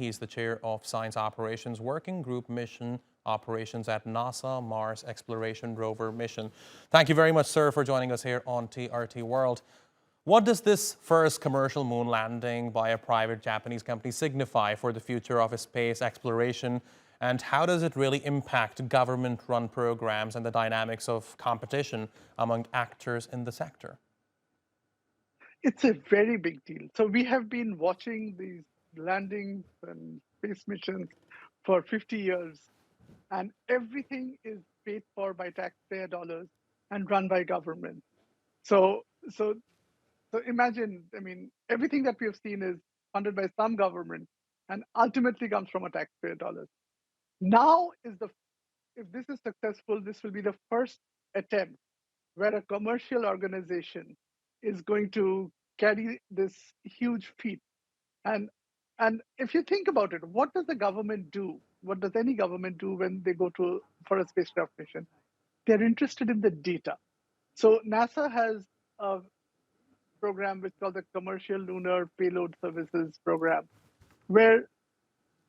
He's the chair of Science Operations Working Group Mission Operations at NASA Mars Exploration Rover Mission. Thank you very much, sir, for joining us here on TRT World. What does this first commercial moon landing by a private Japanese company signify for the future of space exploration? And how does it really impact government-run programs and the dynamics of competition among actors in the sector? It's a very big deal. So we have been watching these landings and space missions for 50 years, and everything is paid for by taxpayer dollars and run by government. So, so, so imagine, I mean, everything that we have seen is funded by some government and ultimately comes from a taxpayer dollars. Now is if this is successful, this will be the first attempt where a commercial organization is going to carry this huge feat. And and if you think about it, what does the government do? What does any government do when they go for a spacecraft mission? They're interested in the data. So NASA has a program which is called the Commercial Lunar Payload Services Program, where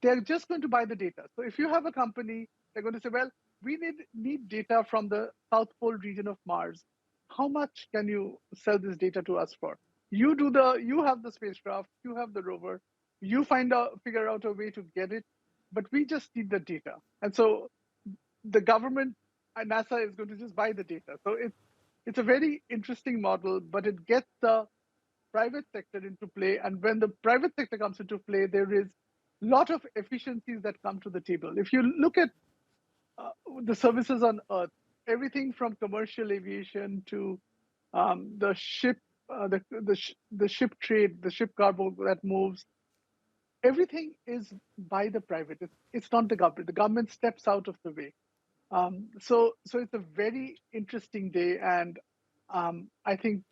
they're just going to buy the data. So if you have a company, they're going to say, well, we need data from the South Pole region of Mars. How much can you sell this data to us for? You have the spacecraft, you have the rover, you figure out a way to get it, but we just need the data. And so the government and NASA is going to just buy the data. So it's a very interesting model, but it gets the private sector into play. And when the private sector comes into play, there is a lot of efficiencies that come to the table. If you look at the services on Earth, everything from commercial aviation to the ship, the ship trade, the ship cargo that moves, everything is by the private. It's not the government. The government steps out of the way. So it's a very interesting day, and I think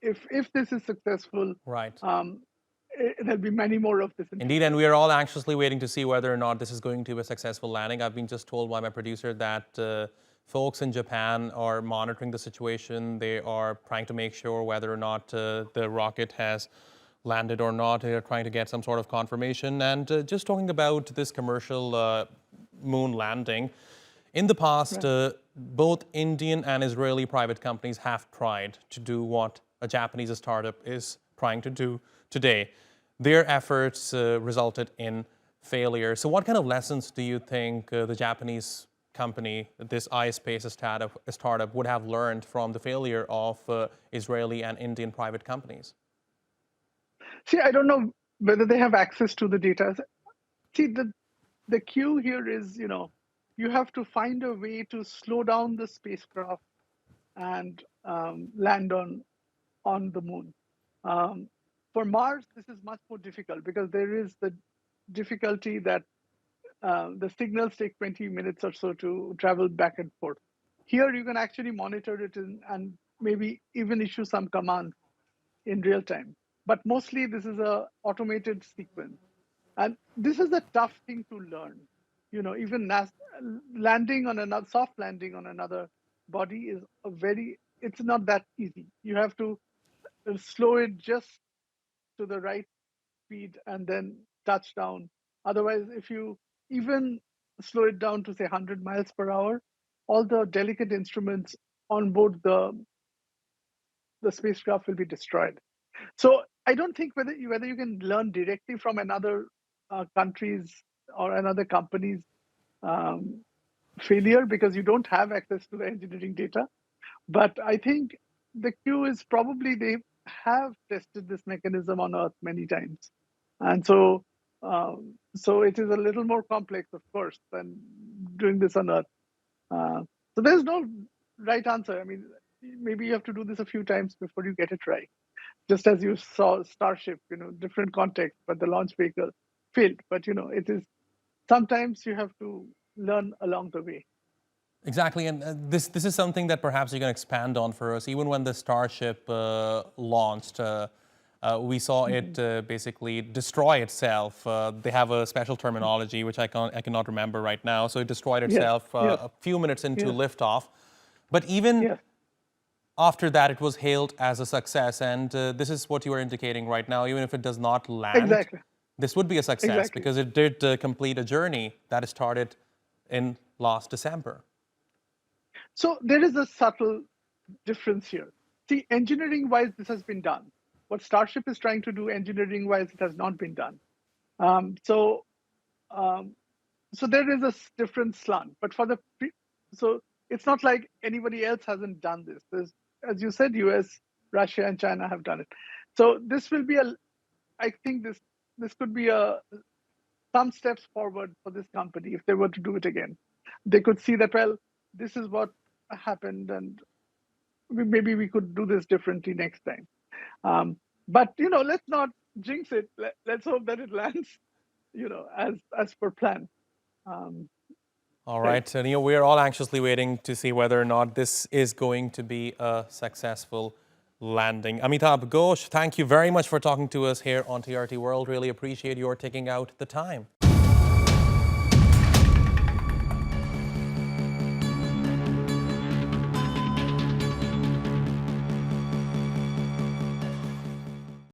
if this is successful, Right. there'll be many more of this. Indeed, and we are all anxiously waiting to see whether or not this is going to be a successful landing. I've been just told by my producer that folks in Japan are monitoring the situation. They are trying to make sure whether or not the rocket has landed or not. They're trying to get some sort of confirmation. And just talking about this commercial moon landing, in the past, both Indian and Israeli private companies have tried to do what a Japanese startup is trying to do today. Their efforts resulted in failure. So what kind of lessons do you think the Japanese company, this Ispace startup, would have learned from the failure of Israeli and Indian private companies? See, I don't know whether they have access to the data. See, the cue here is, you have to find a way to slow down the spacecraft and land on the moon. For Mars, this is much more difficult because there is the difficulty that the signals take 20 minutes or so to travel back and forth. Here, you can actually monitor it and maybe even issue some commands in real time. But mostly, this is an automated sequence. And this is a tough thing to learn. Even landing on another soft landing on another body is it's not that easy. You have to slow it just to the right speed and then touch down. Otherwise, if you even slow it down to say 100 miles per hour, all the delicate instruments on board the spacecraft will be destroyed. So I don't think whether you can learn directly from another country's or another company's failure because you don't have access to the engineering data. But I think the cue is probably they have tested this mechanism on Earth many times, and so it is a little more complex, of course, than doing this on Earth. So there's no right answer. I mean, maybe you have to do this a few times before you get it right. Just as you saw Starship, different context, but the launch vehicle failed. But it is sometimes you have to learn along the way. Exactly, and this is something that perhaps you can expand on for us. Even when the Starship launched, we saw it basically destroy itself. They have a special terminology which I cannot remember right now. So it destroyed itself a few minutes into liftoff. But even after that, it was hailed as a success. And this is what you are indicating right now. Even if it does not land, this would be a success Exactly. because it did complete a journey that started in last December. So there is a subtle difference here. See, engineering-wise, this has been done. What Starship is trying to do, engineering-wise, it has not been done. Um, so, um, so there is a different slant. But for the so it's not like anybody else hasn't done this. There's, as you said, U.S., Russia, and China have done it. So this will be a. I think this could be a some steps forward for this company if they were to do it again. They could see that, well, this is what happened, and maybe we could do this differently next time. But let's not jinx it. Let's hope that it lands, as per plan. Um, All right. right, and we're all anxiously waiting to see whether or not this is going to be a successful landing. Amitabha Ghosh, thank you very much for talking to us here on TRT World. Really appreciate your taking out the time.